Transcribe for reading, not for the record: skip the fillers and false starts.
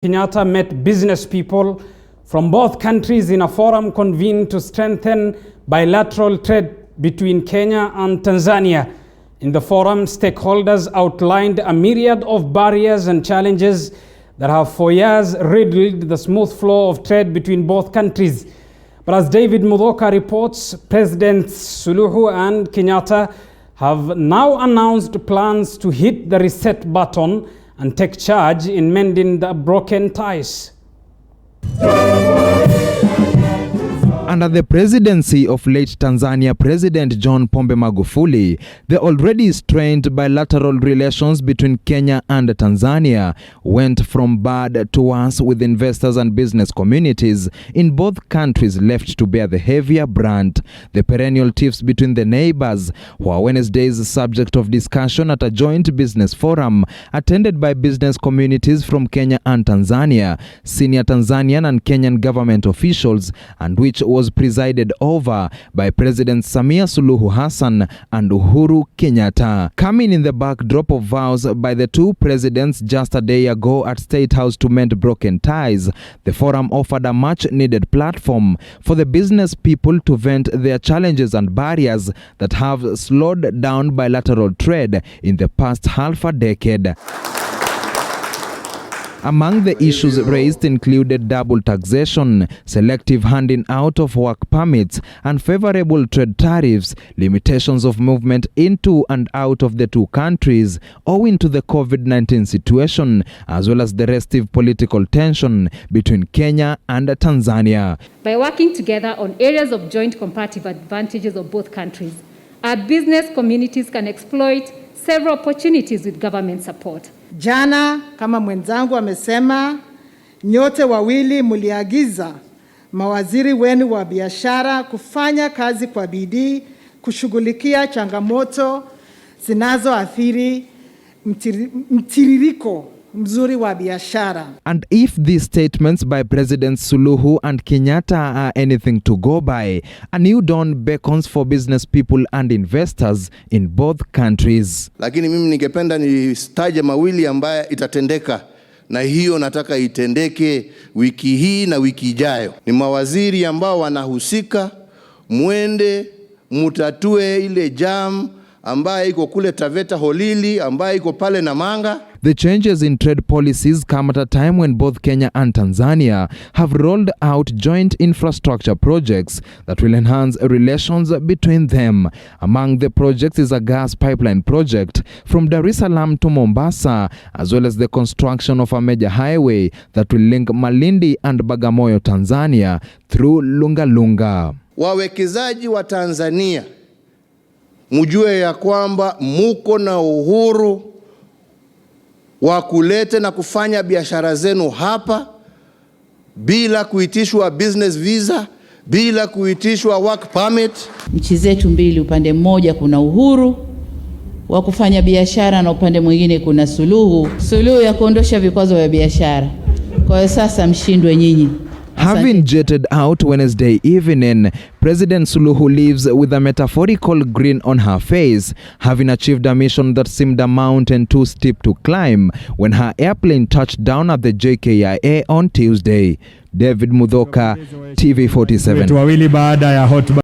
Kenyatta met business people from both countries in a forum convened to strengthen bilateral trade between Kenya and Tanzania. In the forum, stakeholders outlined a myriad of barriers and challenges that have for years riddled the smooth flow of trade between both countries. But as David Mudhoka reports, Presidents Suluhu and Kenyatta have now announced plans to hit the reset button and take charge in mending the broken ties. Under the presidency of late Tanzania President John Pombe Magufuli, the already strained bilateral relations between Kenya and Tanzania went from bad to worse, with investors and business communities in both countries left to bear the heavier brunt. The perennial tiffs between the neighbors were Wednesday's subject of discussion at a joint business forum attended by business communities from Kenya and Tanzania, senior Tanzanian and Kenyan government officials, and which was presided over by President Samia Suluhu Hassan and Uhuru Kenyatta. Coming in the backdrop of vows by the two presidents just a day ago at State House to mend broken ties, the forum offered a much-needed platform for the business people to vent their challenges and barriers that have slowed down bilateral trade in the past half a decade. Among the issues raised included double taxation, selective handing out of work permits, unfavorable trade tariffs, limitations of movement into and out of the two countries owing to the COVID-19 situation, as well as the restive political tension between Kenya and Tanzania. By working together on areas of joint comparative advantages of both countries, our business communities can exploit several opportunities with government support. Jana, kama mwenzangu amesema, nyote wawili mliagiza mawaziri wenu wa biashara kufanya kazi kwa bidii kushughulikia changamoto zinazoathiri mtiririko mzuri wa biashara. And if these statements by Presidents Suluhu and Kenyatta are anything to go by, a new dawn beckons for business people and investors in both countries. Lakini mimi ningependa nistaje mawili ambaye itatendeka, na hiyo nataka itendeke wiki hii na wiki ijayo. Ni mawaziri ambao wanahusika, muende mutatue ile jam ambaye iko kule Taveta Holili, ambaye iko pale Namanga. The changes in trade policies come at a time when both Kenya and Tanzania have rolled out joint infrastructure projects that will enhance relations between them. Among the projects is a gas pipeline project from Dar es Salaam to Mombasa, as well as the construction of a major highway that will link Malindi and Bagamoyo, Tanzania through Lunga. Wawekezaji wa Tanzania, mjue ya kwamba muko na uhuru wa kulete na kufanya biashara zenu hapa bila kuitishwa business visa, bila kuitishwa work permit. Nchi zetu mbili, upande mmoja kuna uhuru wa kufanya biashara na upande mwingine kuna suluhu ya kuondosha vikwazo vya biashara. Kwa hiyo sasa mshindwe nyinyi. Having jetted out Wednesday evening, President Suluhu leaves with a metaphorical grin on her face, having achieved a mission that seemed a mountain too steep to climb when her airplane touched down at the JKIA on Tuesday. David Mudhoka, TV 47.